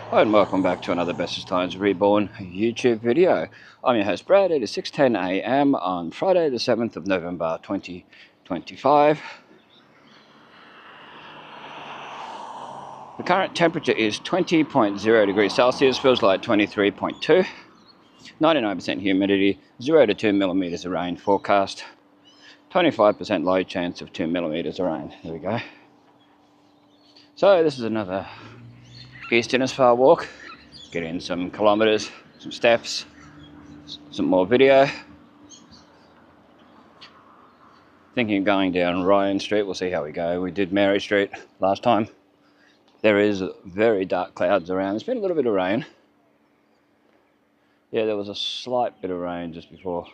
Hi and welcome back to another Bestestimes Reborn YouTube video. I'm your host Brad. It is 6:10 AM on Friday the 7th of November 2025. The current temperature is 20.0 degrees Celsius, feels like 23.2. 99% humidity, 0 to 2 millimeters of rain forecast. 25% low chance of 2 millimeters of rain. There we go. So this is another East Innisfail walk. Get in some kilometers, some steps, some more video. Thinking of going down Ryan Street. We'll see how we go. We did Mary Street last time. There is very dark clouds around. There's been a little bit of rain. Yeah, there was a slight bit of rain just before.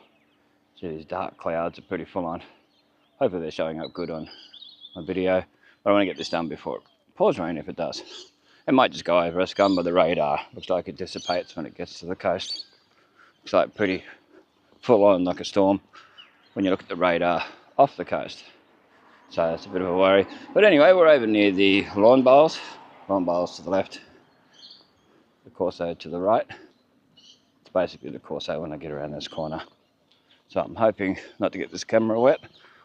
See, these dark clouds are pretty full on. Hopefully they're showing up good on my video. But I want to get this done before it pours rain if it does. It might just go over us, gone by the radar. Looks like it dissipates when it gets to the coast. Looks like pretty full on, like a storm, when you look at the radar off the coast. So that's a bit of a worry. But anyway, we're over near the lawn bowls. Lawn bowls to the left, the Corso to the right. It's basically the Corso when I get around this corner. So I'm hoping not to get this camera wet.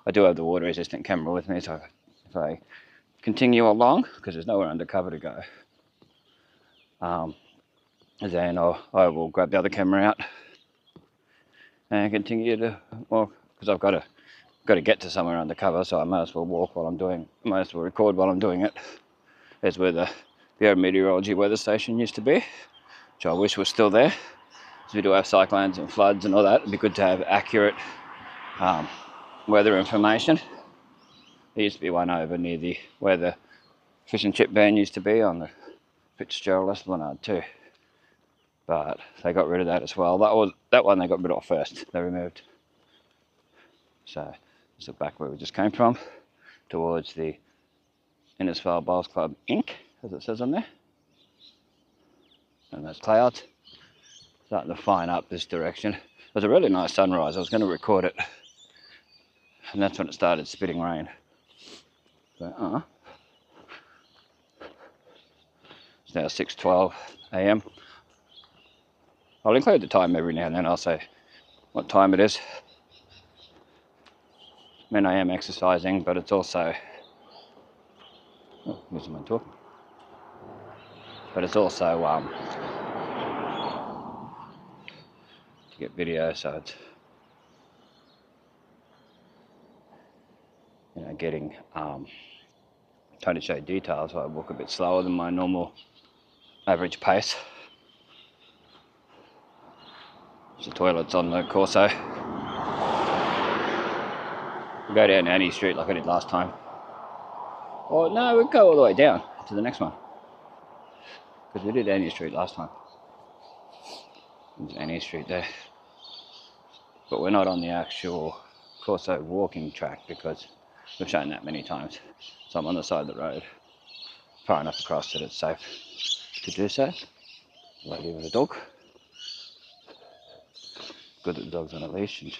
I do have the water resistant camera with me, so if I continue along, because there's nowhere undercover to go, then I will grab the other camera out and continue to walk, because I've got to get to somewhere undercover, so I might as well walk while I'm doing, might as well record while I'm doing it. There's where the meteorology weather station used to be, which I wish was still there. So we do have cyclones and floods and all that. It'd be good to have accurate weather information. There used to be one over near where the fish and chip van used to be on the Fitzgerald Esplanade too. But they got rid of that as well. That one they got rid of first. They removed. So this is back where we just came from, towards the Innisfail Bowls Club Inc., as it says on there. And those clouds starting to fine up this direction. It was a really nice sunrise. I was going to record it, and that's when it started spitting rain. So, it's now 6:12 AM. I'll include the time every now and then. I'll say what time it is. I mean, I am exercising, but it's also, here's someone talking. But it's also to get video, so it's, you know, getting trying to show details, so I walk a bit slower than my normal average pace. The toilet's on the Corso. We'll go down Annie Street like I did last time. Oh no, we'll go all the way down to the next one, because we did Annie Street last time. There's Annie Street there. But we're not on the actual Corso walking track because we've shown that many times. So I'm on the side of the road, far enough across that it's safe to do so. Lady with a dog. Good that the dog's on a leash, and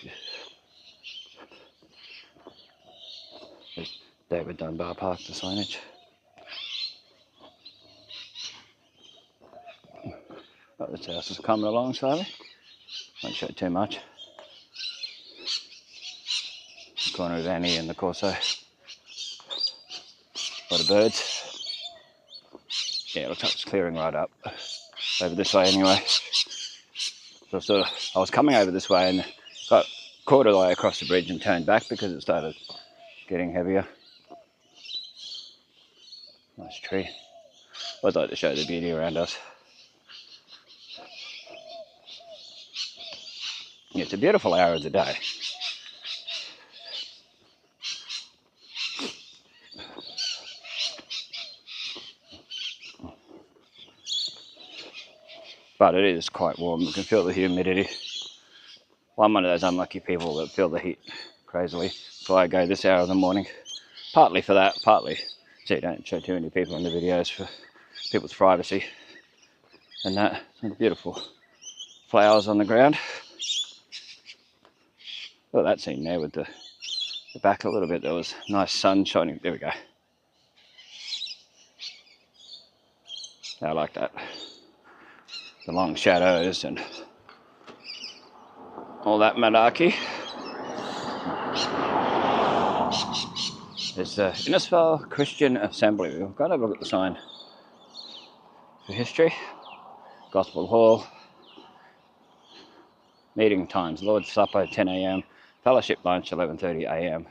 there's David Dunbar Park, the signage. Oh, this house is coming along slowly. Won't show too much. The corner of Annie and the Corso. A lot of birds. Yeah, it looks like it's clearing right up over this way anyway. So I was coming over this way and got caught all the way across the bridge and turned back because it started getting heavier. Nice tree. I'd like to show the beauty around us. Yeah, it's a beautiful hour of the day. But it is quite warm. You can feel the humidity. Well, I'm one of those unlucky people that feel the heat crazily. So I go this hour of the morning. Partly for that, partly so you don't show too many people in the videos for people's privacy. And that, and the beautiful flowers on the ground. Look at that scene there with the back a little bit. There was nice sun shining. There we go. I like that. the long shadows and all that malarkey. It's the Innisfail Christian Assembly. We've got to have a look at the sign for history. Gospel Hall. Meeting times: Lord's Supper 10 a.m, fellowship lunch 11:30 a.m.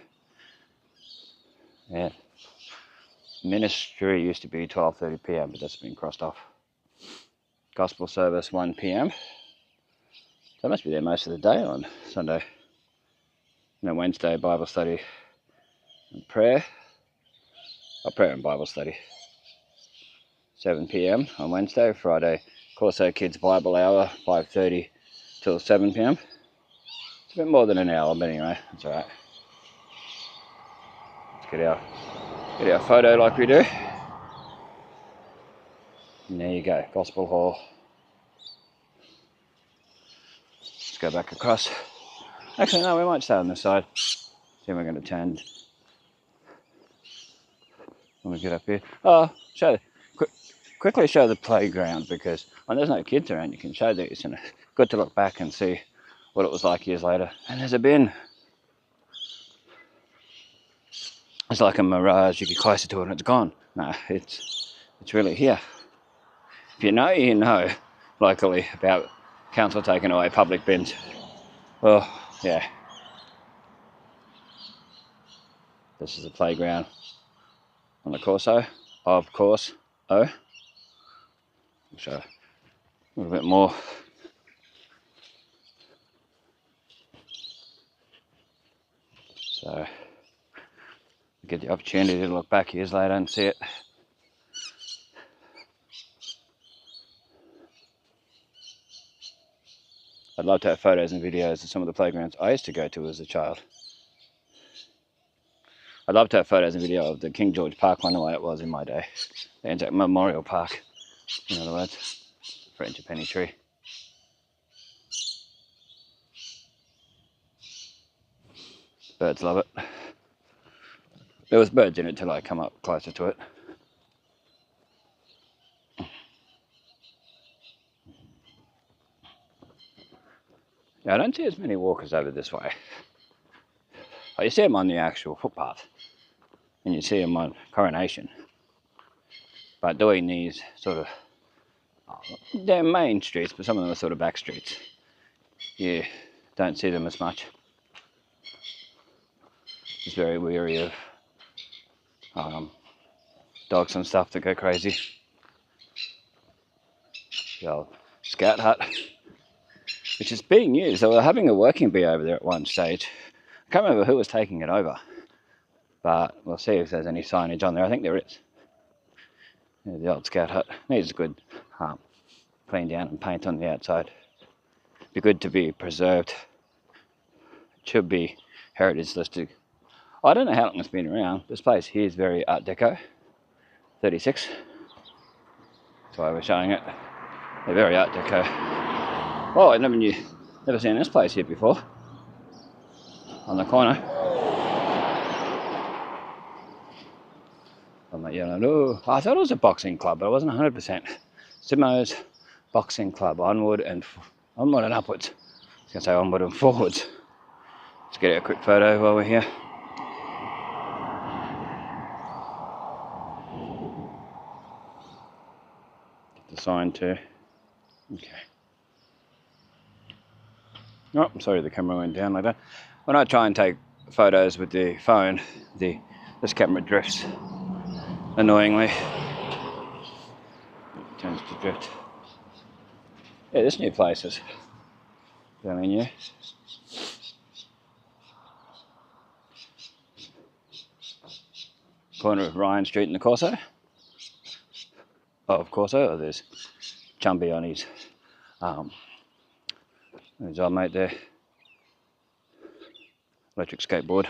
Yeah. Ministry used to be 12:30 p.m, but that's been crossed off. Gospel service 1 p.m. So I must be there most of the day on Sunday. And then Wednesday, Bible study and prayer. Prayer and Bible study. 7 p.m. on Wednesday. Friday, Corso Kids Bible Hour, 5:30 till 7 p.m. It's a bit more than an hour, but anyway, that's alright. Let's get our photo like we do. And there you go, Gospel Hall. Let's go back across. Actually, no, we might stay on this side. Then we're going to turn when we get up here. Oh, quickly show the playground, because when there's no kids around, you can show these, and it's good to look back and see what it was like years later. And there's a bin. It's like a mirage. You get closer to it and it's gone. No, it's really here. If you know, you know, locally, about council taking away public bins. Well, yeah. This is a playground on the Corso, of course. I'll show a little bit more. So, get the opportunity to look back years later and see it. I'd love to have photos and videos of some of the playgrounds I used to go to as a child. I'd love to have photos and video of the King George Park one, the way it was in my day. The Anzac Memorial Park, in other words. French penny tree. Birds love it. There was birds in it till I come up closer to it. Yeah, I don't see as many walkers over this way. You see them on the actual footpath, and you see them on Coronation. But doing these sort of, they're main streets, but some of them are sort of back streets. You don't see them as much. Just very weary of dogs and stuff that go crazy. The old scout hut, which is being used. They were having a working bee over there at one stage. I can't remember who was taking it over, but we'll see if there's any signage on there. I think there is. Yeah, the old scout hut needs a good clean down and paint on the outside. Be good to be preserved. It should be heritage listed. I don't know how long it's been around. This place here is very Art Deco, 36. That's why we're showing it. They're very Art Deco. Oh, I never seen this place here before. On the corner. On that yellow. Oh, I thought it was a boxing club, but I wasn't 100%. Simo's Boxing Club, onward and upwards. I was going to say onward and forwards. Let's get a quick photo while we're here. Get the sign too. Okay. Oh, I'm sorry the camera went down like that. When I try and take photos with the phone, this camera drifts annoyingly. It tends to drift. Yeah, this new place is fairly new. Corner of Ryan Street and the Corso. Oh, of Corso. There's Chumby on his old mate there. Electric skateboard.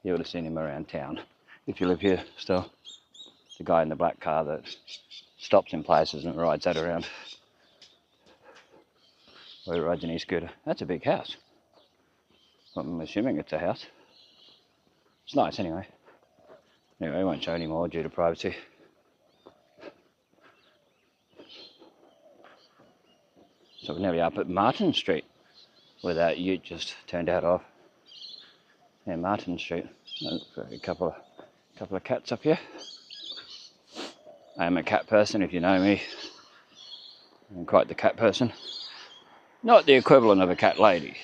You would have seen him around town if you live here still. The guy in the black car that stops in places and rides that around. Or he rides an e-scooter. That's a big house. I'm assuming it's a house. It's nice anyway. Anyway, I won't show any more due to privacy. So we're nearly up at Martin Street, where that ute just turned out of. Yeah, Martin Street. A couple of cats up here. I am a cat person, if you know me. I'm quite the cat person. Not the equivalent of a cat lady,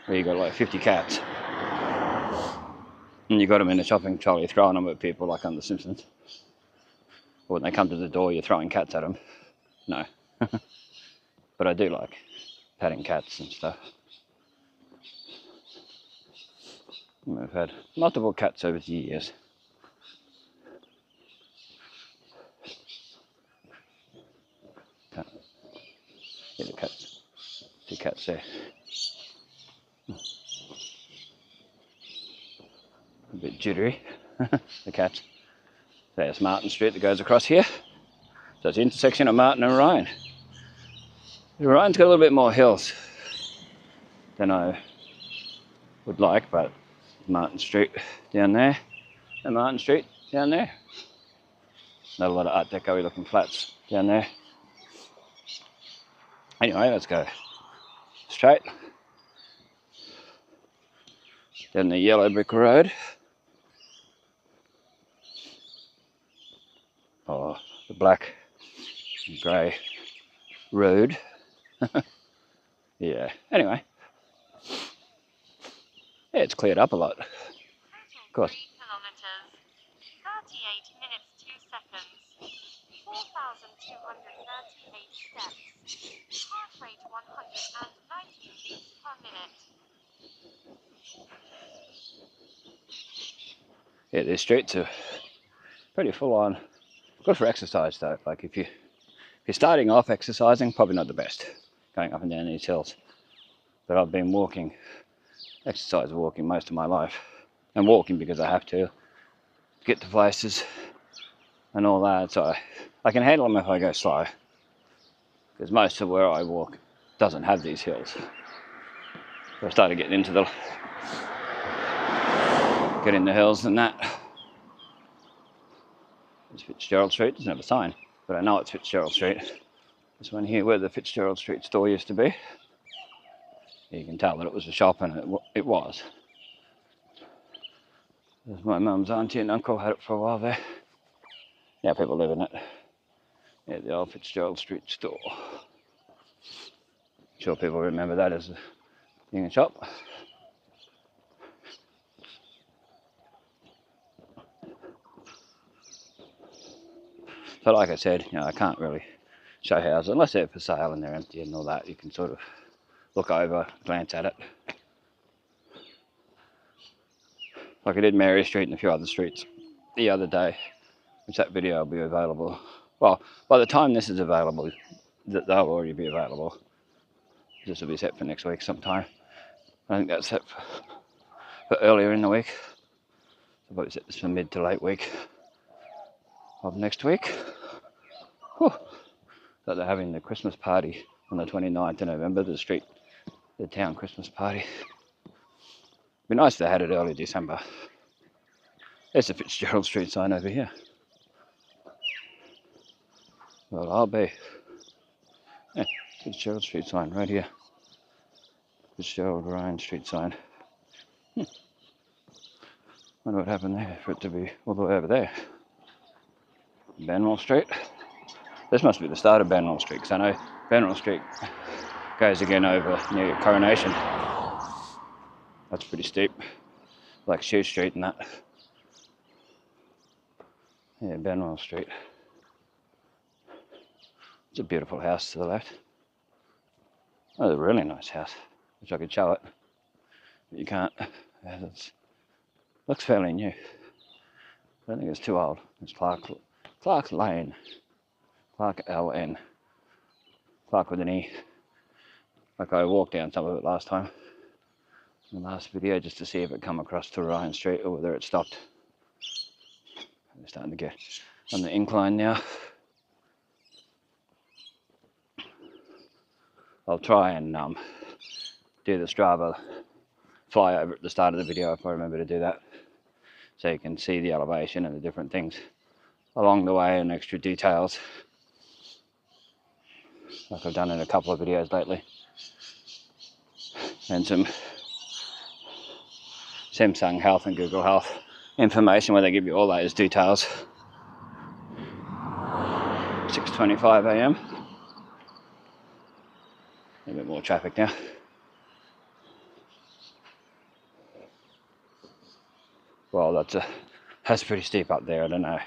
where you got like 50 cats. And you got them in a shopping trolley throwing them at people like on The Simpsons. Or when they come to the door, you're throwing cats at them. No. But I do like patting cats and stuff. And I've had multiple cats over the years. Yeah, the cats. 2 cats there. A bit jittery, the cats. There's Martin Street that goes across here. So it's the intersection of Martin and Ryan. Ryan's got a little bit more hills than I would like, but Martin Street down there and Martin Street down there. Not a lot of Art Deco looking flats down there. Anyway, let's go straight down the yellow brick road. Oh, the black and grey road. Yeah, anyway. Yeah, it's cleared up a lot. Of course. 3 kilometers, 38 minutes 2 seconds, 4,238 steps, heart rate 190 beats per minute. Yeah, these streets are pretty full on. Good for exercise though. Like if you're starting off exercising, probably not the best going up and down these hills. But I've been exercise walking most of my life, and walking because I have to get to places and all that. So I can handle them if I go slow, because most of where I walk doesn't have these hills. So I started getting into the hills and that. It's Fitzgerald Street. Doesn't have a sign, but I know it's Fitzgerald Street. This one here, where the Fitzgerald Street store used to be. You can tell that it was a shop, and it was. My mum's auntie and uncle had it for a while there. Now people live in it. Yeah, the old Fitzgerald Street store. I'm sure people remember that as being a shop. So like I said, I can't really show houses unless they're for sale and they're empty and all that. You can sort of look over, glance at it. Like I did Mary Street and a few other streets the other day, which that video will be available. Well, by the time this is available, they'll already be available. This will be set for next week sometime. I think that's set for earlier in the week. I'll probably set this for mid to late week of next week. Whew. So they're having the Christmas party on the 29th of November, the town Christmas party. Be nice if they had it early December. There's the Fitzgerald Street sign over here. Well, I'll be. Yeah, Fitzgerald Street sign right here. Fitzgerald Ryan Street sign. Wonder what happened there for it to be all the way over there. Benwell Street. This must be the start of Benwell Street, because I know Benwell Street goes again over near Coronation. That's pretty steep, like Shoe Street and that. Yeah, Benwell Street. It's a beautiful house to the left. Oh, it's a really nice house. Wish I could show it, but you can't. Yeah, looks fairly new. I don't think it's too old. It's Clark Lane. Clark LN. Clark with an E. Like I walked down some of it last time. In the last video, just to see if it come across to Ryan Street or whether it stopped. We're starting to get on the incline now. I'll try and do the Strava flyover at the start of the video if I remember to do that, so you can see the elevation and the different things along the way and extra details. like I've done in a couple of videos lately, and some Samsung Health and Google Health information where they give you all those details. 6:25 a.m. A bit more traffic now. Well, that's pretty steep up there. I don't know.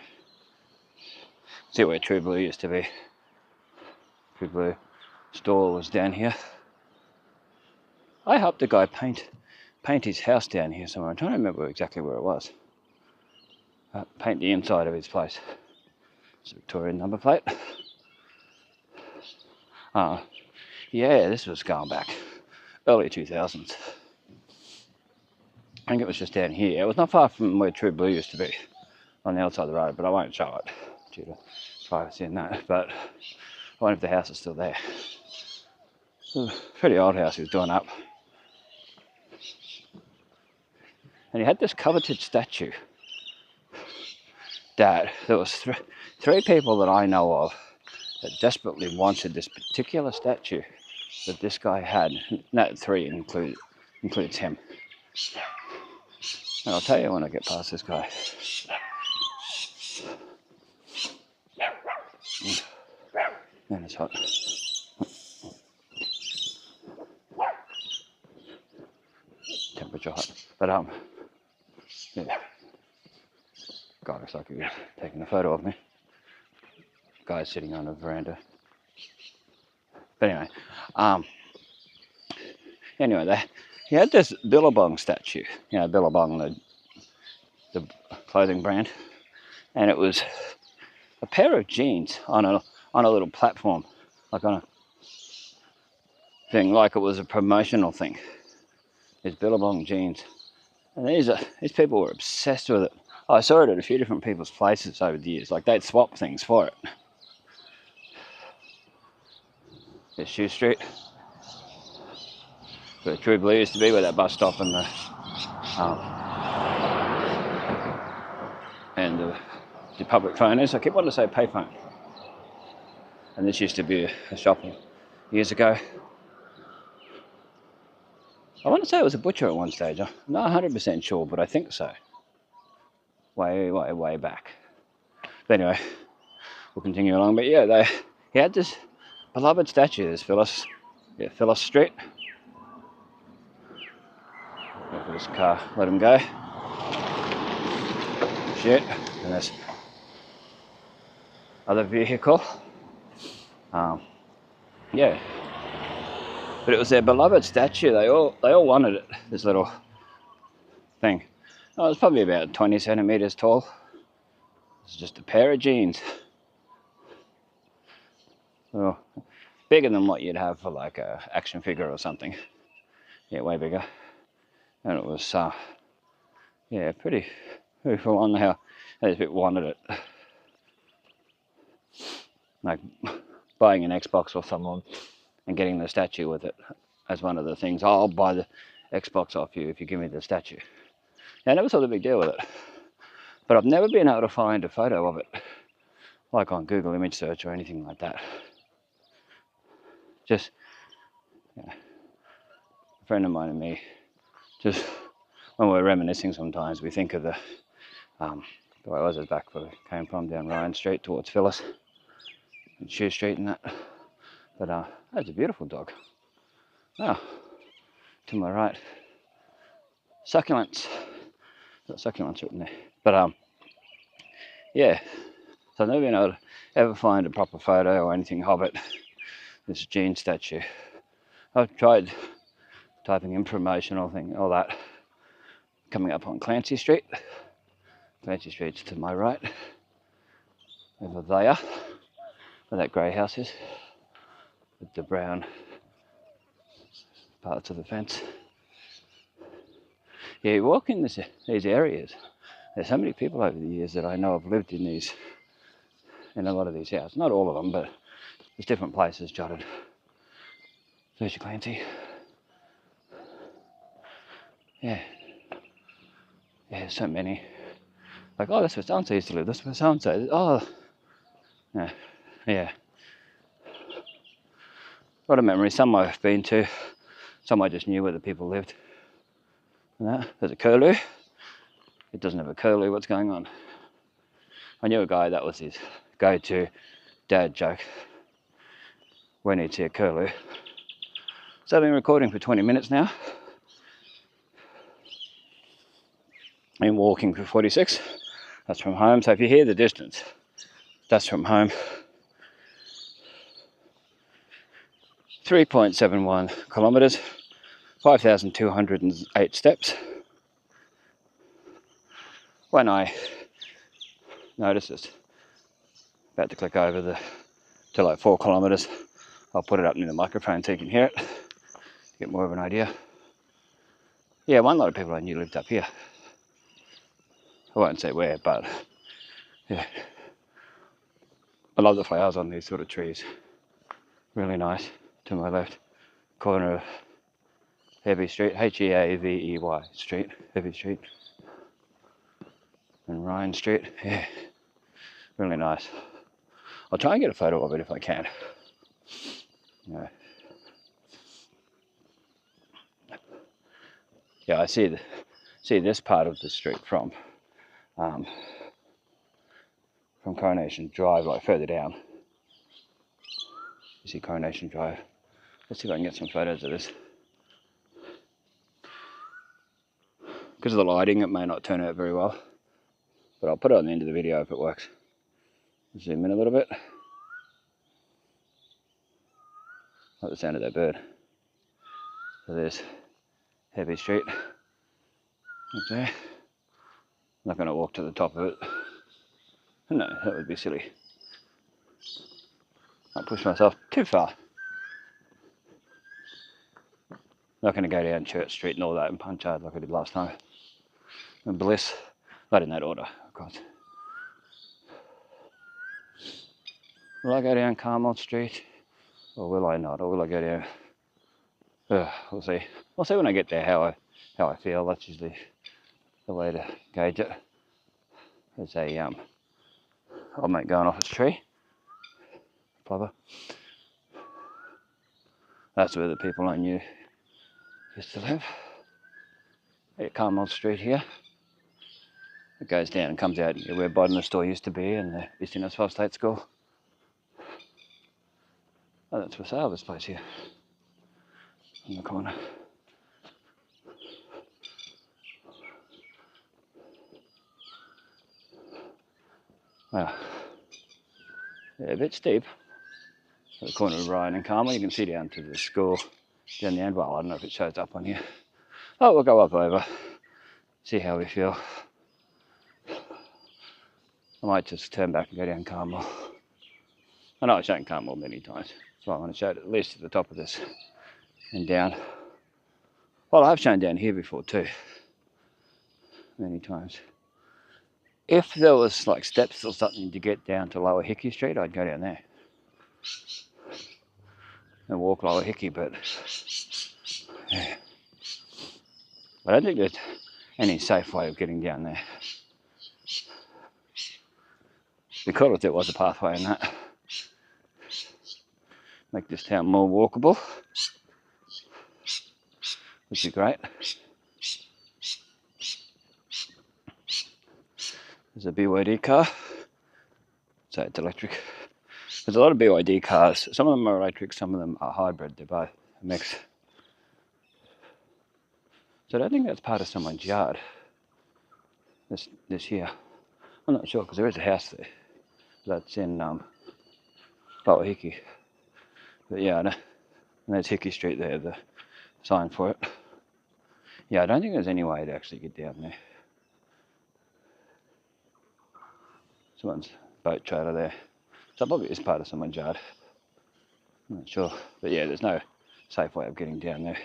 See where True Blue used to be. True Blue store was down here. I helped a guy paint his house down here somewhere. I'm trying to remember exactly where it was. Paint the inside of his place. It's a Victorian number plate. Yeah, this was going back early 2000s. I think it was just down here. It was not far from where True Blue used to be, on the other side of the road, but I won't show it due to privacy and that. But I wonder if the house is still there. Pretty old house he was doing up. And he had this coveted statue that there was three people that I know of that desperately wanted this particular statue that this guy had. No, three includes him. And I'll tell you when I get past this guy. Man, it's hot. Temperature hot. But yeah. Guy looks like he was taking a photo of me. Guy's sitting on a veranda. But anyway, he had this Billabong statue. You know, Billabong, the clothing brand, and it was a pair of jeans on a little platform, like on a thing, like it was a promotional thing. These Billabong jeans, and these people were obsessed with it. I saw it at a few different people's places over the years. Like, they'd swap things for it. There's Shoe Street, where True Blue used to be, where that bus stop and the public phone is. I keep wanting to say payphone. And this used to be a shop years ago. I want to say it was a butcher at one stage. I'm not 100% sure, but I think so. Way back. But anyway, we'll continue along. But yeah, he had this beloved statue. There's Phyllis Street. Go for this car, let him go. Shit. And there's other vehicle. Yeah. But it was their beloved statue. They all wanted it. This little thing. Oh, it was probably about 20 centimeters tall. It's just a pair of jeans. Well, bigger than what you'd have for like a action figure or something. Yeah, way bigger. And it was, yeah, pretty full on how these people wanted it. Like buying an Xbox or someone and getting the statue with it as one of the things. I'll buy the Xbox off you if you give me the statue. I never saw the big deal with it, but I've never been able to find a photo of it, like on Google image search or anything like that. Just, yeah, a friend of mine and me, just when we're reminiscing sometimes, we think of the way it was back where we came from, down Ryan Street towards Phyllis and Shoe Street and that. But that's a beautiful dog. Oh, to my right, succulents. Got succulents written there. But yeah, so I've never been able to ever find a proper photo or anything of it. This jean statue. I've tried typing in promotional thing, all that. Coming up on Clancy Street. Clancy Street's to my right. Over there, where that grey house is, with the brown parts of the fence. Yeah, you walk in these areas. There's so many people over the years that I know have lived in a lot of these houses. Not all of them, but there's different places jotted. There's your Clancy. Yeah. Yeah, so many. Like, oh, that's where so-and-so used to live. That's where so-and-so. Oh, yeah. lot of memories. Some I've been to, some I just knew where the people lived. And that, there's a curlew. It doesn't have a curlew. What's going on? I knew a guy that was his go-to dad joke when he'd see a curlew. So I've been recording for 20 minutes now. I'm walking for 46. That's from home. So if you hear the distance, that's from home. 3.71 kilometres, 5,208 steps. When I notice it's about to click over to like 4 kilometres, I'll put it up near the microphone so you can hear it, to get more of an idea. Yeah, one lot of people I knew lived up here. I won't say where, but yeah. I love the flowers on these sort of trees. Really nice. To my left, corner of Heavy Street, Heavey Street, Heavy Street. And Ryan Street, yeah, really nice. I'll try and get a photo of it if I can. Yeah, yeah, I see this part of the street from Coronation Drive, like further down. You see Coronation Drive. Let's see if I can get some photos of this. Because of the lighting, it may not turn out very well, but I'll put it on the end of the video if it works. Zoom in a little bit. Like the sound of that bird. So there's Heavy Street. Up there. I'm not going to walk to the top of it. No, that would be silly. I'll push myself too far. Not going to go down Church Street and all that and punch hard like I did last time. And Bliss. Not in that order, of course. Will I go down Carmel Street? Or will I not? Or will I go down? We'll see. I'll see when I get there how I feel. That's usually the way to gauge it. There's a old mate going off its tree. Plover. That's where the people I knew used to live. At Carmel Street here. It goes down and comes out where Bodden store used to be and the East Innisfail State School. Oh, that's for sale, this place here. In the corner. Wow. Yeah, a bit steep. At the corner of Ryan and Carmel, you can see down to the school down the end. Well, I don't know if it shows up on here. Oh, we'll go up over. See how we feel. I might just turn back and go down Carmel. I know I've shown Carmel many times, so I want to show it at least to the top of this and down. Well, I've shown down here before too, many times. If there was like steps or something to get down to Lower Hickey Street, I'd go down there and walk Lower Hickey, but yeah. I don't think there's any safe way of getting down there. Because if there was a pathway in that, make this town more walkable, would be great. There's a BYD car, so it's electric. There's a lot of BYD cars. Some of them are electric, some of them are hybrid. They're both a mix. So I don't think that's part of someone's yard. This here. I'm not sure because there is a house there. That's in Lower Hickey. But yeah, and there's Hickey Street there, the sign for it. Yeah, I don't think there's any way to actually get down there. Someone's boat trailer there. So probably is part of someone's yard. I'm not sure. But yeah, there's no safe way of getting down there.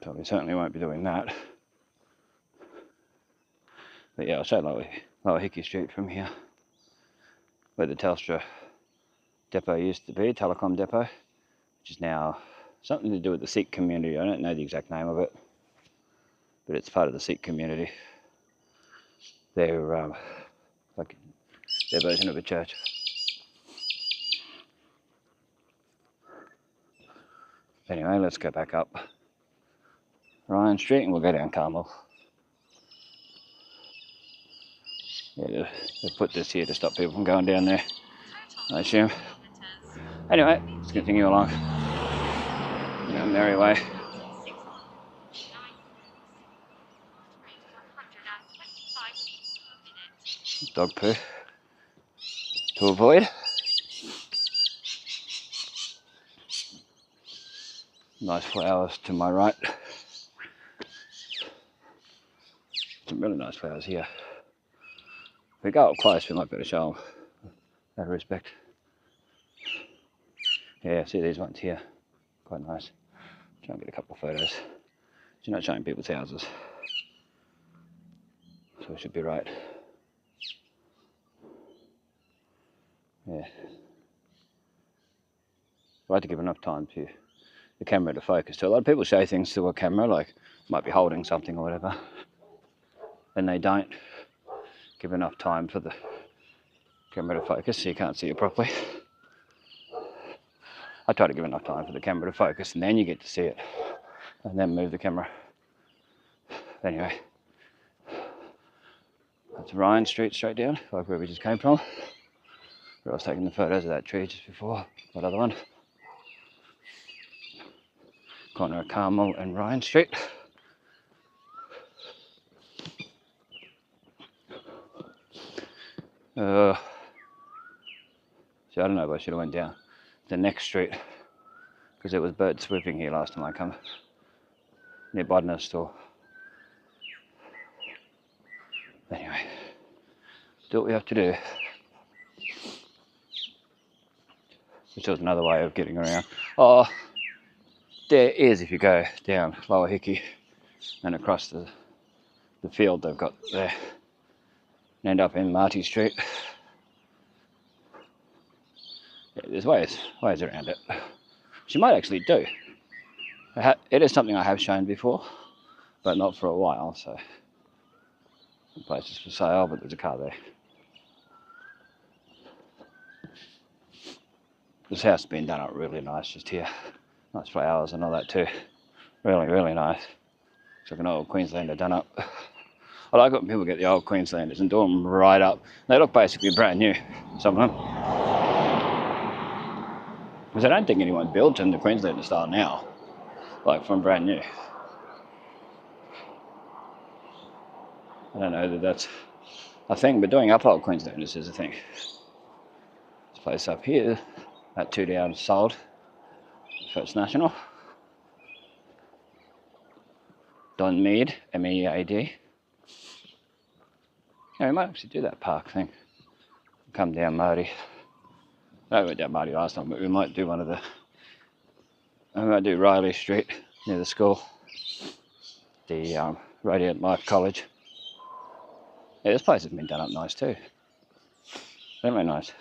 So we certainly won't be doing that. But yeah, I'll show Lower Hickey Street from here. Where the Telstra depot used to be, telecom depot. Which is now something to do with the Sikh community. I don't know the exact name of it. But it's part of the Sikh community. They're like their version of a church. Anyway, let's go back up Ryan Street and we'll go down Carmel. Yeah, they put this here to stop people from going down there, I assume. Anyway, let's continue along. Merry way. Dog poo to avoid. Nice flowers to my right. Some really nice flowers here. If we go up close, we might better show them out of respect. Yeah, see these ones here. Quite nice. Try and get a couple of photos. You're not showing people's houses. So we should be right. Yeah. I like to give enough time to the camera to focus. So a lot of people show things to a camera, like might be holding something or whatever, and they don't give enough time for the camera to focus, so you can't see it properly. I try to give enough time for the camera to focus, and then you get to see it, and then move the camera. Anyway, that's Ryan Street straight down, like where we just came from. Where I was taking the photos of that tree just before, that other one. Corner of Carmel and Ryan Street. See, I don't know if I should have went down the next street, because there was bird swooping here last time I come, near Bodner's store. Anyway, do what we have to do. Which was another way of getting around. Oh, there is, if you go down Lower Hickey and across the field they've got there, and end up in Marty Street. Yeah, there's ways around it. Which you might actually do. It is something I have shown before, but not for a while, so the place is for sale, but there's a car there. This house has been done up really nice just here. Nice flowers and all that too. Really, really nice. It's like an old Queenslander done up. I like it when people get the old Queenslanders and do them right up. They look basically brand new, some of them. Because I don't think anyone builds them the Queenslander style now, like from brand new. I don't know that that's a thing, but doing up old Queenslanders is a thing. This place up here, that 2 down sold, First National. Don Mead, M-E-A-D. Yeah, we might actually do that park thing. Come down Marty. I went down Marty last time, but we might do one of the... I might do Riley Street near the school. The Radiant Life College. Yeah, this place has been done up nice too. Really nice.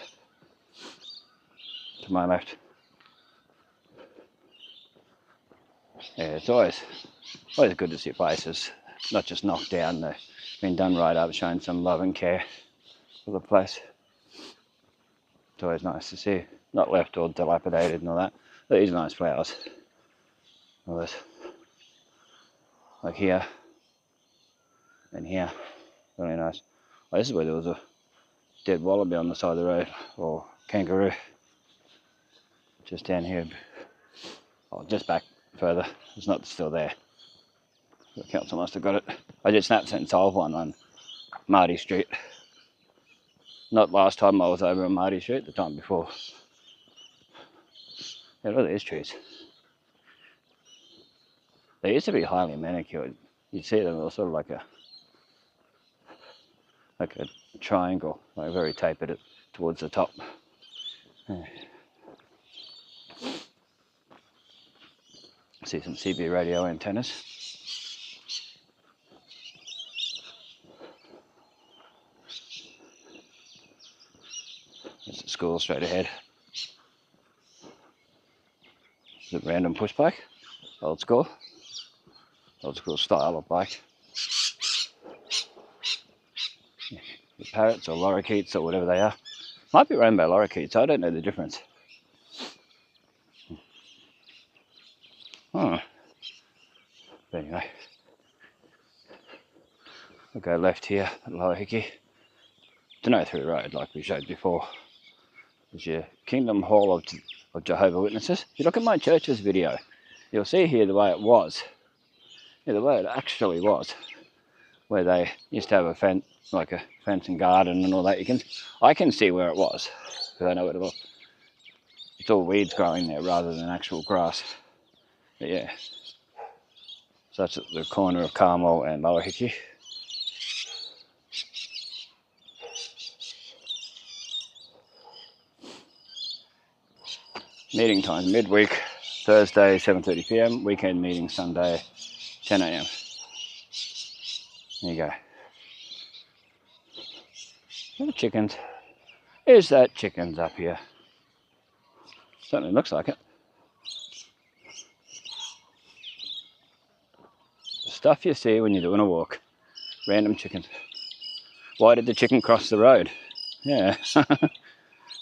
To my left. Yeah, it's always good to see places not just knocked down. They've been done right up, showing some love and care for the place. It's always nice to see. Not left all dilapidated and all that. These are nice flowers. All this. Like here. And here. Really nice. Oh, this is where there was a dead wallaby on the side of the road. Or kangaroo. Just down here. Oh, just back further. It's not still there. The council must have got it. I did Snap Sent and solve one on Marty Street. Not last time I was over on Marty Street, the time before. Yeah, look at these trees. They used to be highly manicured. You'd see them, they were sort of like a triangle, like very tapered towards the top. Yeah. See some CB radio antennas. There's the school straight ahead. The random push bike, old school style of bike. The parrots or lorikeets or whatever they are. Might be rainbow lorikeets, I don't know the difference. But anyway, we'll go left here at Lower Hickey. To no through road, like we showed before. There's your Kingdom Hall of Jehovah's Witnesses. If you look at my church's video, you'll see here the way it was. Yeah, the way it actually was. Where they used to have a fence, like a fence and garden and all that. I can see where it was, because I know where it was. It's all weeds growing there rather than actual grass. But yeah. So that's at the corner of Carmel and Lower Hickey. Meeting times midweek, Thursday 7:30 p.m, weekend meeting Sunday 10 a.m. There you go. Little chickens. Is that chickens up here? Certainly looks like it. The stuff you see when you're doing a walk. Random chickens. Why did the chicken cross the road? Yeah,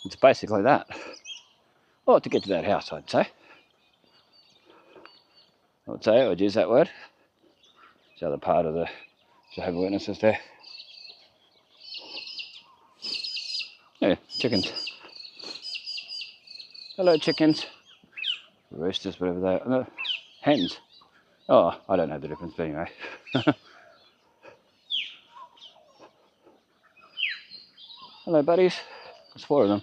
it's basically that. Well, to get to that house, I'd say. I would use that word. It's the other part of the Jehovah's Witnesses there. Yeah, chickens. Hello, chickens. Roosters, whatever they are. No, hens. Oh, I don't know the difference, but anyway. Hello, buddies. There's 4 of them.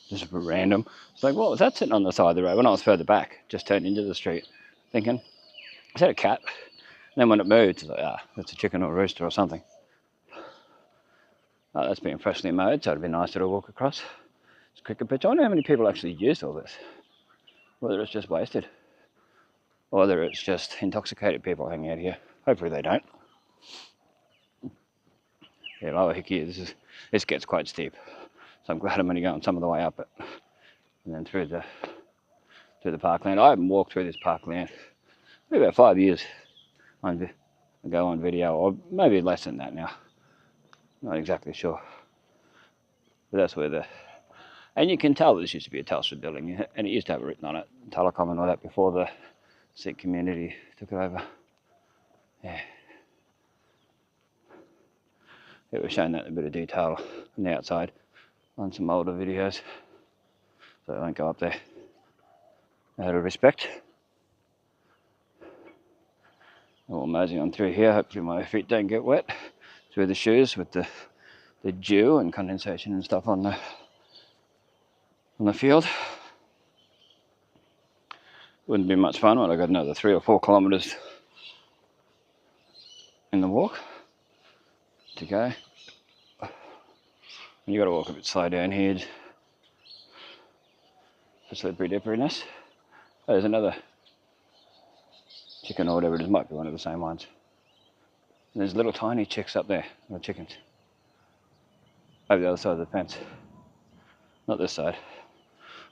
Just random. It's like, what was that sitting on the side of the road? When I was further back, just turned into the street, thinking, is that a cat? And then when it moved, it's like, that's a chicken or a rooster or something. Oh, that's been freshly mowed, so it'd be nice to walk across. It's a cricket pitch. I wonder how many people actually used all this. Whether it's just wasted, or whether it's just intoxicated people hanging out here. Hopefully they don't. Yeah, Lower Hickey, this gets quite steep. So I'm glad I'm only going some of the way up it, and then through the parkland. I haven't walked through this parkland maybe about 5 years ago on video, or maybe less than that now. Not exactly sure, but that's where and you can tell this used to be a Telstra building, and it used to have it written on it, telecom and all that, before the Sikh community took it over. Yeah. It was showing that in a bit of detail on the outside on some older videos, so I won't go up there out of respect. Well, moseying on through here, hopefully my feet don't get wet through the shoes with the dew and condensation and stuff on the field. Wouldn't be much fun when I got another 3 or 4 kilometres in the walk to go. You got to walk a bit slow down here, for slippery dipperiness. Oh, there's another chicken or whatever it is, might be one of the same ones. And there's little tiny chicks up there, little chickens, over the other side of the fence. Not this side.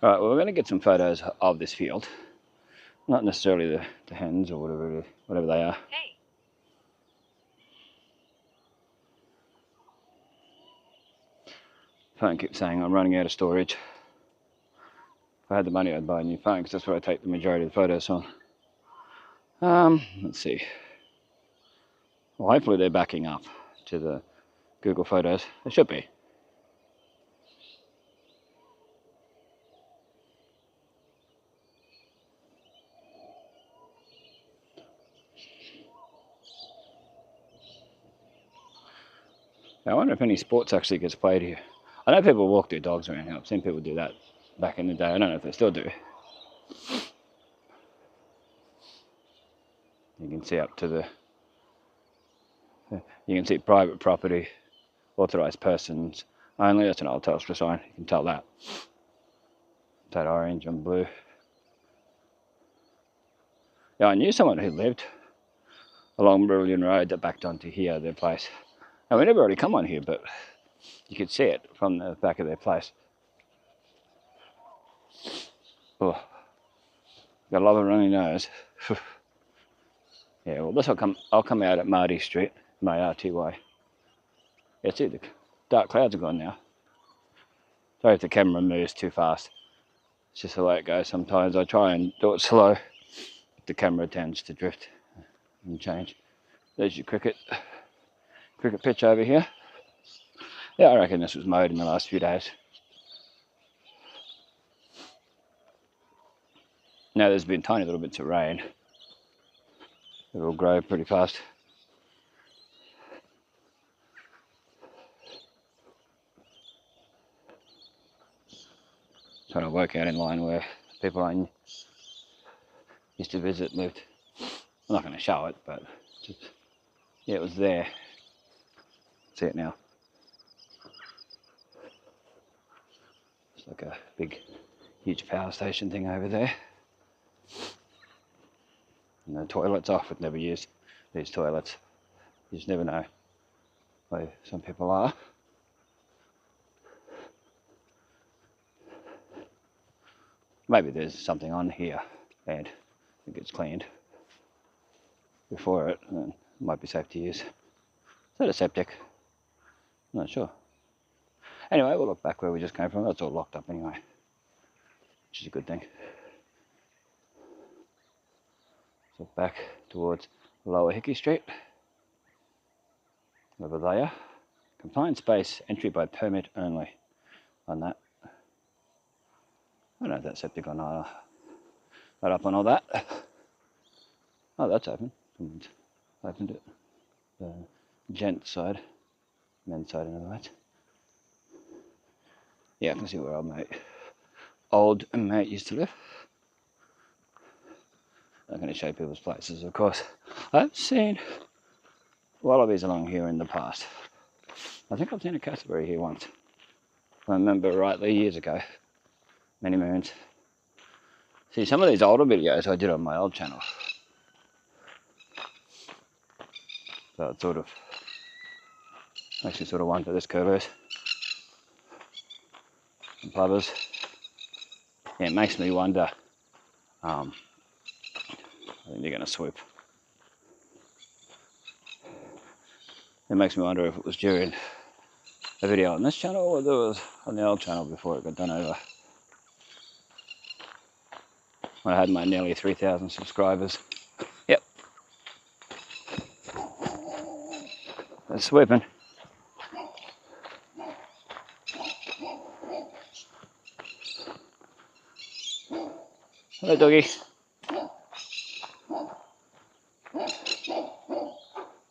Alright, well, we're going to get some photos of this field. Not necessarily the hens or whatever they are. Hey. Phone keeps saying I'm running out of storage. If I had the money, I'd buy a new phone, because that's where I take the majority of the photos on. Let's see. Well, hopefully they're backing up to the Google Photos. They should be. I wonder if any sports actually gets played here. I know people walk their dogs around here. I've seen people do that back in the day. I don't know if they still do. You can see up to you can see private property, authorised persons only. That's an old Telstra sign. You can tell that. That orange and blue. Yeah, I knew someone who lived along Brilliant Road that backed onto here, their place. And we never really come on here, but you could see it from the back of their place. Oh, got a lot of runny nose. Yeah, well, I'll come out at Marty Street, M-A-R-T-Y. Yeah, see, the dark clouds are gone now. Sorry if the camera moves too fast. It's just the way it goes sometimes. I try and do it slow the camera tends to drift and change. There's your cricket pitch over here. Yeah, I reckon this was mowed in the last few days. Now there's been tiny little bits of rain. It'll grow pretty fast. Trying to work out in line where people I used to visit lived. I'm not going to show it, but just, yeah, it was there. See it now. It's like a big, huge power station thing over there. And the toilets off. I've never used these toilets. You just never know where some people are. Maybe there's something on here and it gets cleaned before it, and then it might be safe to use. Is that a septic? I'm not sure. Anyway, we'll look back where we just came from. That's all locked up anyway, which is a good thing. So back towards Lower Hickey Street. Over there. Confined space, entry by permit only on that. I don't know if that's septic or not. Not up on all that. Oh, that's open. Someone's opened it. The gent side. Men's side, in other words. Yeah, I can see where old mate used to live. I'm going to show people's places, of course. I've seen wallabies along here in the past. I think I've seen a cassowary here once. If I remember rightly, years ago. Many moons. See, some of these older videos I did on my old channel. So it sort of makes you sort of wonder. There's curlews and plovers. Yeah, it makes me wonder. I think they're going to swoop. It makes me wonder if it was during a video on this channel or there was on the old channel before it got done over. When I had my nearly 3,000 subscribers. Yep. They're swooping. Hello, doggy. Of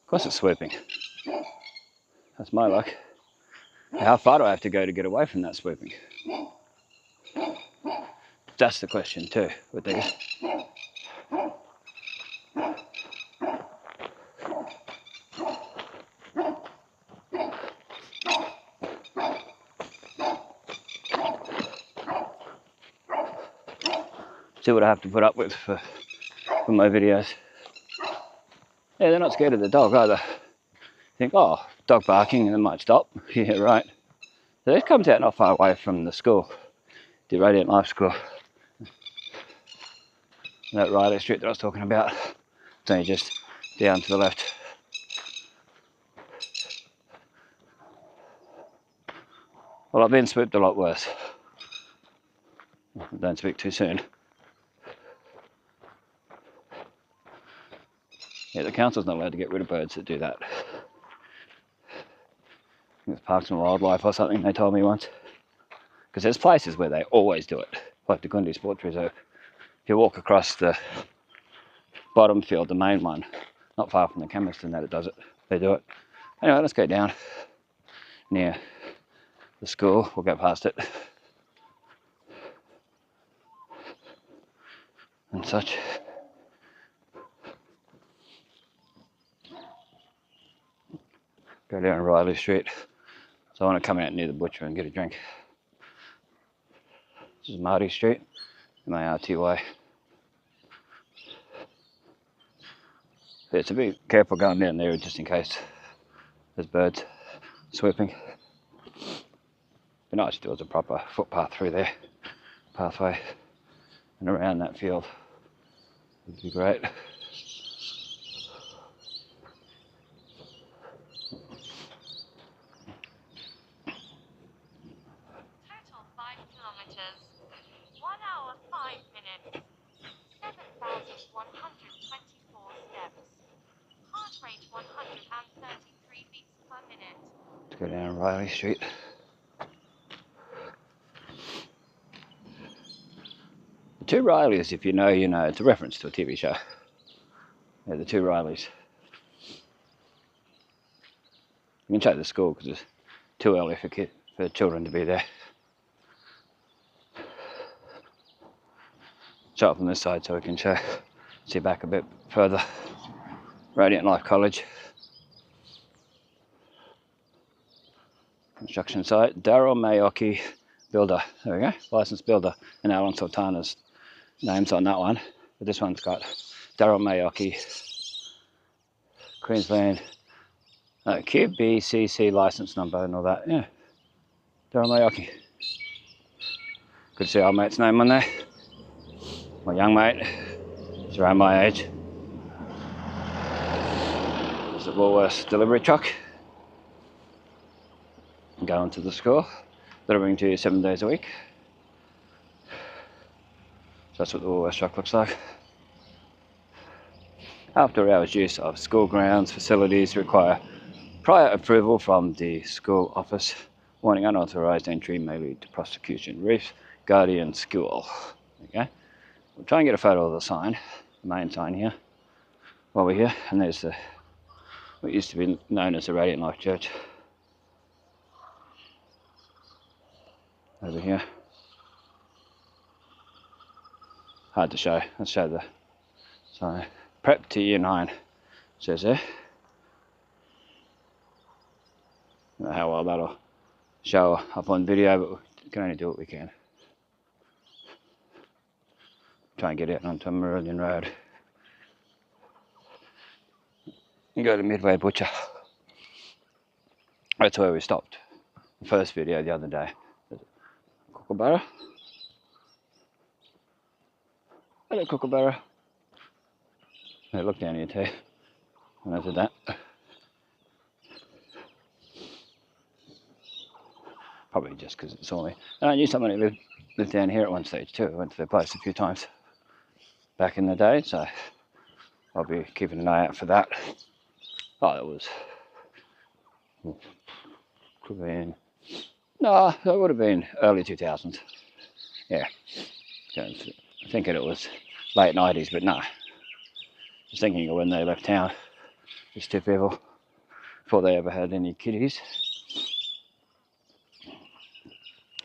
course it's swooping. That's my luck. How far do I have to go to get away from that swooping? That's the question too with these. See what I have to put up with for my videos. Yeah, they're not scared of the dog either. Think, oh, dog barking and it might stop. Yeah, right. So this comes out not far away from the school, the Radiant Life School. That Riley Street that I was talking about. It's only just down to the left. Well, I've been swooped a lot worse. Don't speak too soon. Yeah, the council's not allowed to get rid of birds that do that. I think it's Parks and Wildlife or something they told me once. Because there's places where they always do it, like the Gundy Sports Reserve. If you walk across the bottom field, the main one, not far from the chemist and that it does it, they do it. Anyway, let's go down near the school. We'll go past it. And such. Go down Riley Street. So I want to come out near the butcher and get a drink. This is Marty Street, M-A-R-T-Y. Yeah, so be careful going down there just in case there's birds swooping. Be nice if there was a proper footpath through there, pathway, and around that field. Would be great. Total 5 kilometers. 1 hour 5 minutes. 7,100 133 beats per minute. Let's go down Riley Street. The two Rileys, if you know, you know. It's a reference to a TV show. Yeah, the two Rileys. You can show the school because it's too early for children to be there. Show up on this side so we can see back a bit further. Radiant Life College. Construction site. Daryl Mayoki Builder. There we go. Licensed builder. And Alan Sultana's name's on that one. But this one's got Daryl Mayoki. Queensland. QBCC license number and all that. Yeah. Daryl Mayoki. Good to see our mate's name on there. My young mate. He's around my age. There's a Woolworths delivery truck. Going to the school. Delivering to you 7 days a week. So that's what the Woolworths truck looks like. After hours use of school grounds, facilities require prior approval from the school office. Warning: unauthorised entry may lead to prosecution. Reef Guardian School. Okay. We'll try and get a photo of the sign, the main sign here, while we're here. And there's what used to be known as the Radiant Life Church. Over here. Hard to show. Let's show the sign. Prep to Year 9, says there. I don't know how well that'll show up on video, but we can only do what we can. Try and get out onto Meridian Road. And go to Midway Butcher. That's where we stopped. The first video the other day. Kookaburra. Hello, Kookaburra. Hey, look down here too. And after that. Probably just because it saw me. And I knew someone who lived down here at one stage too. I went to their place a few times back in the day, so I'll be keeping an eye out for that. Oh, it was. Could have been. No, that would have been early 2000s. Yeah. Thinking it was late 90s, but no. Just thinking of when they left town. These two people. Before they ever had any kiddies.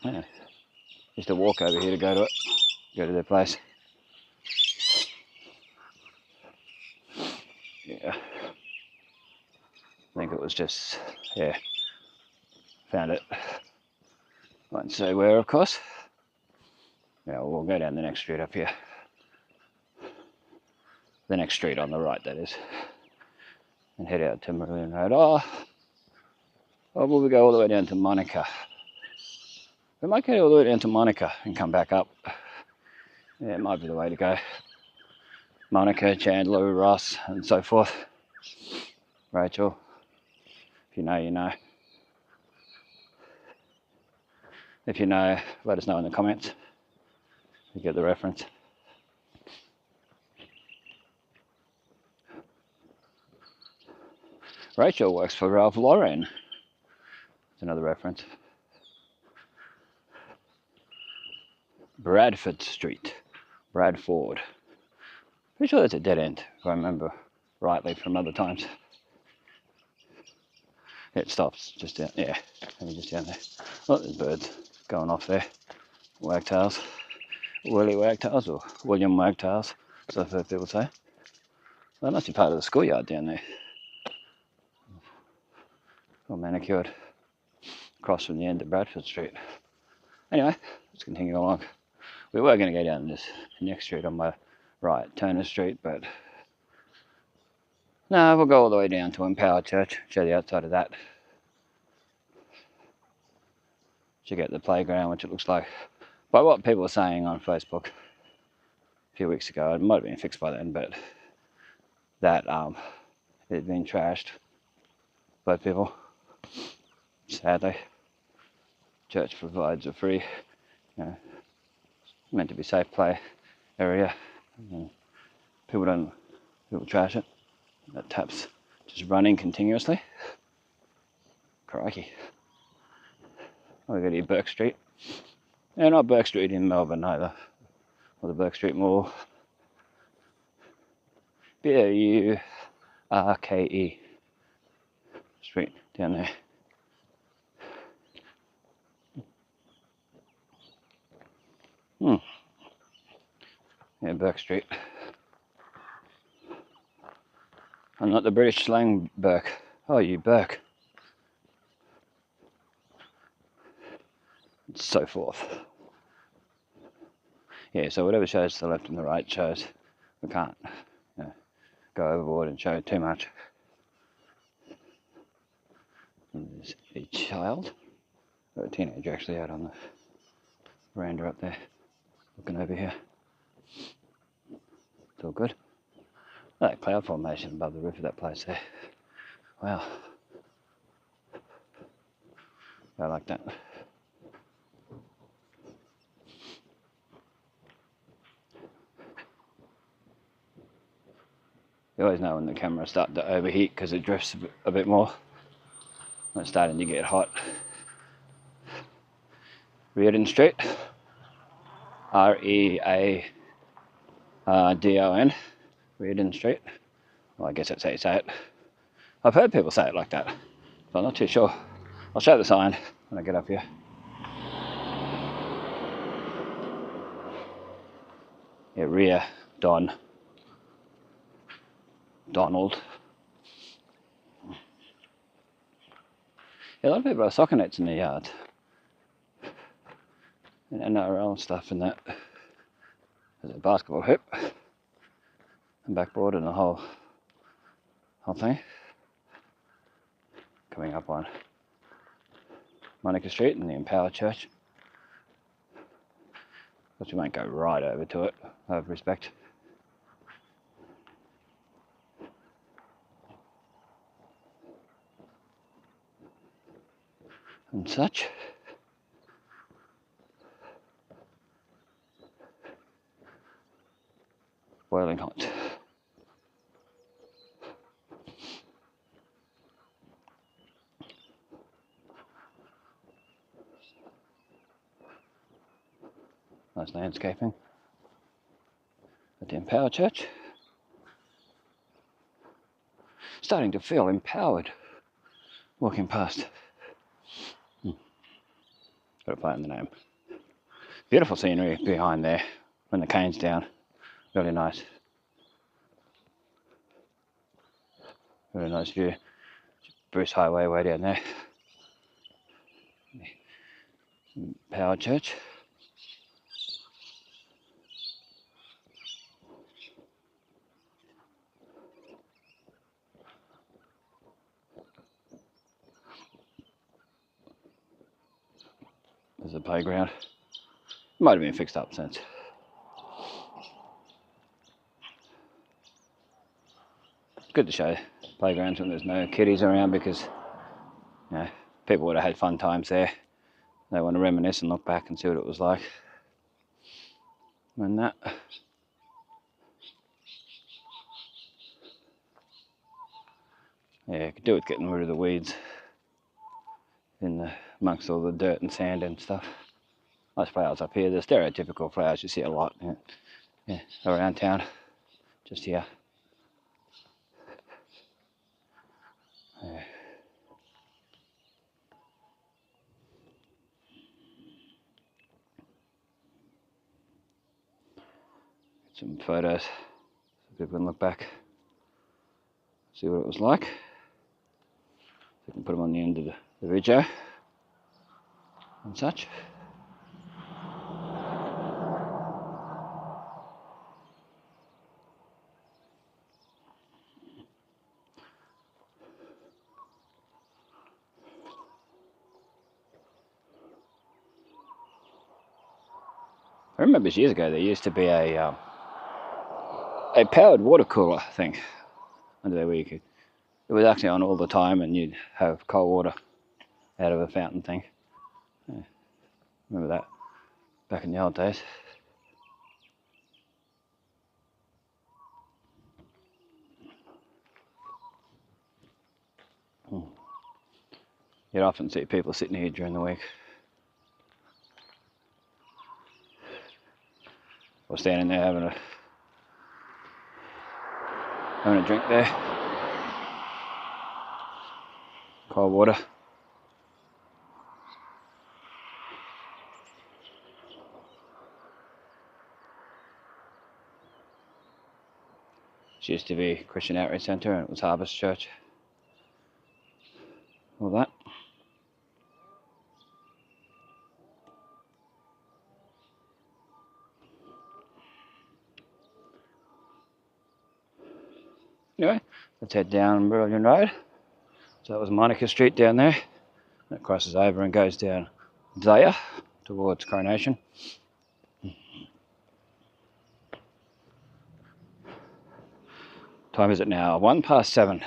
Yeah. Used to walk over here to go to their place. Yeah. I think it was just, yeah. Found it. Won't say where, of course. Yeah, we'll go down the next street up here. The next street on the right, that is. And head out to Meridian Road. Oh, will we go all the way down to Monica? We might go all the way down to Monica and come back up. Yeah, it might be the way to go. Monica, Chandler, Ross, and so forth. Rachel, if you know, you know. If you know, let us know in the comments. You get the reference. Rachel works for Ralph Lauren. That's another reference. Bradford Street. Bradford. Pretty sure that's a dead end, if I remember rightly from other times. It stops just down, yeah, maybe just down there. Oh, there's birds going off there. Wagtails. Willie Wagtails or William Wagtails, as I've heard people say. That must be part of the schoolyard down there. All manicured. Across from the end of Bradford Street. Anyway, let's continue along. We were going to go down this next street on my right, Turner Street, but no, we'll go all the way down to Empower Church, show the outside of that. Check out the playground, which it looks like, by what people were saying on Facebook a few weeks ago, it might have been fixed by then, but that it had been trashed by people, sadly. Church provides a free, meant to be safe play area. And people trash it. That tap's just running continuously. Crikey. I've got here Burke Street. Yeah, not Burke Street in Melbourne either. Or the Burke Street Mall. Burke Street down there. Yeah, Burke Street. And not the British slang Burke. Oh, you Burke. And so forth. Yeah, so whatever shows to the left and the right shows. We can't go overboard and show too much. And there's a child, or a teenager actually, out on the veranda up there, looking over here. It's all good. Oh, that cloud formation above the roof of that place there. Wow. I like that. You always know when the camera starts to overheat because it drifts a bit more. When it's starting to get hot. Reardon Street. R-E-A-D-O-N. Reardon Street. Well, I guess that's how you say it. I've heard people say it like that, but I'm not too sure. I'll show the sign when I get up here. Yeah, Rear Don. Donald. Yeah, a lot of people have soccer nets in their yard. And NRL stuff and that. There's a basketball hoop. And backboard and the whole thing. Coming up on Monica Street and the Empower Church. But we won't go right over to it, out of respect. And such. Boiling hot. Nice landscaping at the Empower Church. Starting to feel empowered walking past. Got to play in the name. Beautiful scenery behind there when the cane's down. Really nice. Really nice view. Bruce Highway way down there. Power Church. There's a playground. Might have been fixed up since. It's good to show playgrounds when there's no kiddies around because people would have had fun times there. They want to reminisce and look back and see what it was like. And that. Yeah, could do with getting rid of the weeds amongst all the dirt and sand and stuff. Nice flowers up here. The stereotypical flowers you see a lot around town. Just here. Yeah. Some photos so people can look back, see what it was like. So you can put them on the end of the video and such. I remember years ago there used to be a powered water cooler thing under there where it was actually on all the time and you'd have cold water out of a fountain thing. Yeah. Remember that back in the old days. You'd often see people sitting here during the week. Or standing there having a drink there. Cold water. It used to be Christian Outreach Centre and it was Harvest Church. All that. Anyway, let's head down Brilliant Road. So that was Monica Street down there. It crosses over and goes down there towards Coronation. Time is it now? 7:01.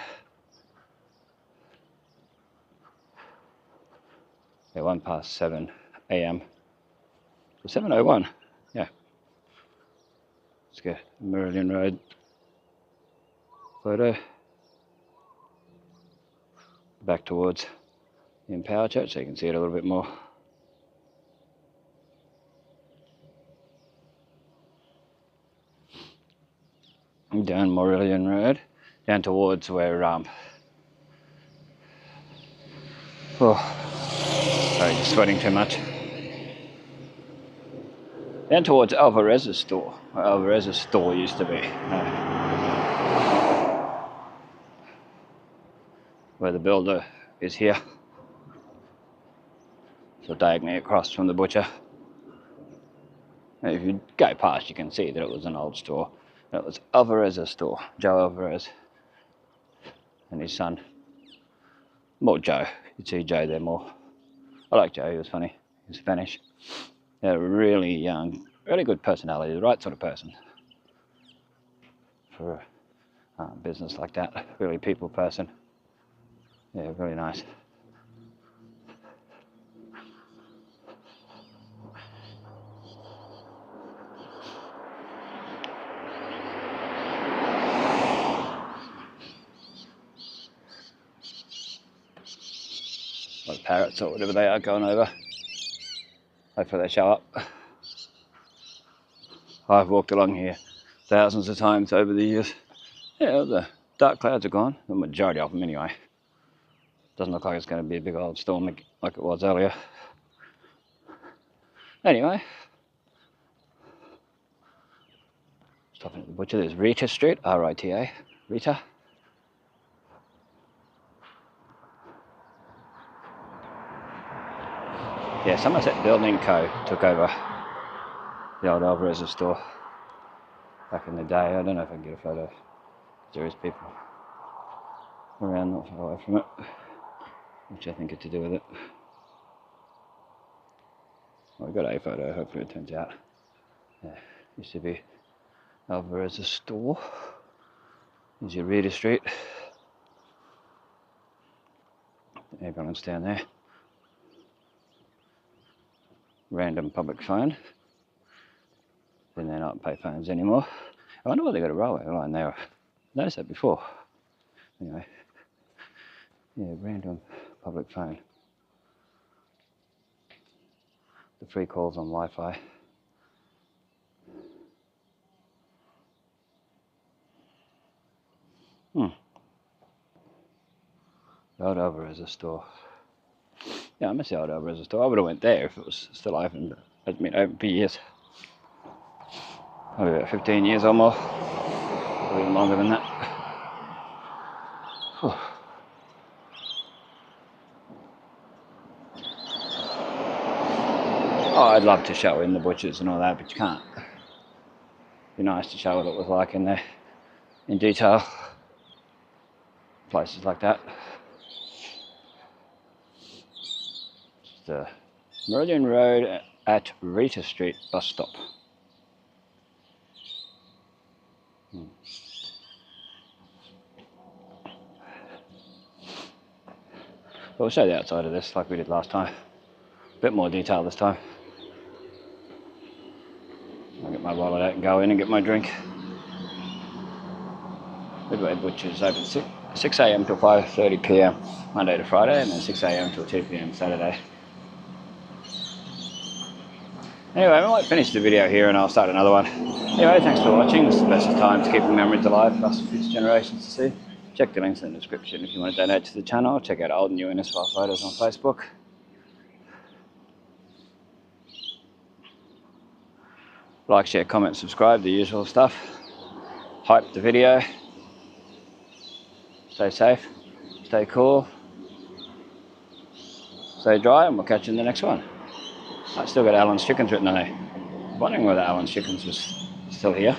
Yeah, 7:01 AM. 7:01. Yeah. Let's get Meridian Road photo. Back towards the Empower Church so you can see it a little bit more. Down Meridian Road, down towards where sorry, just sweating too much. Down towards Alvarez's store, where Alvarez's store used to be. Where the builder is here. So diagonally across from the butcher. And if you go past you can see that it was an old store. It was Alvarez's store, Joe Alvarez and his son. More Joe, you'd see Joe there more. I like Joe, he was funny, he was Spanish. He had a really young, really good personality, the right sort of person for a business like that, really people person. Yeah, really nice. Like parrots or whatever they are going over. Hopefully they show up. I've walked along here thousands of times over the years. Yeah, the dark clouds are gone, the majority of them anyway. Doesn't look like it's going to be a big old storm like it was earlier. Anyway, stopping at the butcher, there's Rita Street, R-I-T-A, Rita. Yeah, Somerset Building Co. took over the old Alvarez's store back in the day. I don't know if I can get a photo. There is people around not far away from it, which I think had to do with it. Well, I got a photo, hopefully it turns out. Yeah, used to be Alvarez's store. There's your Rita Street. The ambulance down there. Random public phone. Then they're not pay phones anymore. I wonder why they got a railway line there. I noticed that before. Anyway. Yeah, random public phone. The free calls on Wi-Fi. The old Alvarez's store. Yeah, I miss the old Alvarez's store. I would have went there if it was still open, but it's been open for years. Probably about 15 years or more. Or even longer than that. Whew. Oh, I'd love to show in the butchers and all that, but you can't. It'd be nice to show what it was like in there, in detail. Places like that. It's the Meridian Road at Rita Street bus stop. We'll show the outside of this like we did last time. A bit more detail this time. I'll get my wallet out and go in and get my drink. Midway Butcher's open 6. 6 a.m. till 5:30 p.m. Monday to Friday, and then 6 a.m. till 2 p.m. Saturday. Anyway, we might finish the video here and I'll start another one. Anyway, thanks for watching. This is the best of times, keeping memories alive for us future generations to see. Check the links in the description if you want to donate to the channel. Check out old and new Innisfail photos on Facebook. Like, share, comment, subscribe, the usual stuff. Hype the video. Stay safe, stay cool, stay dry, and we'll catch you in the next one. I still got Alan's Chickens written on there. Wondering whether Alan's Chickens was still here.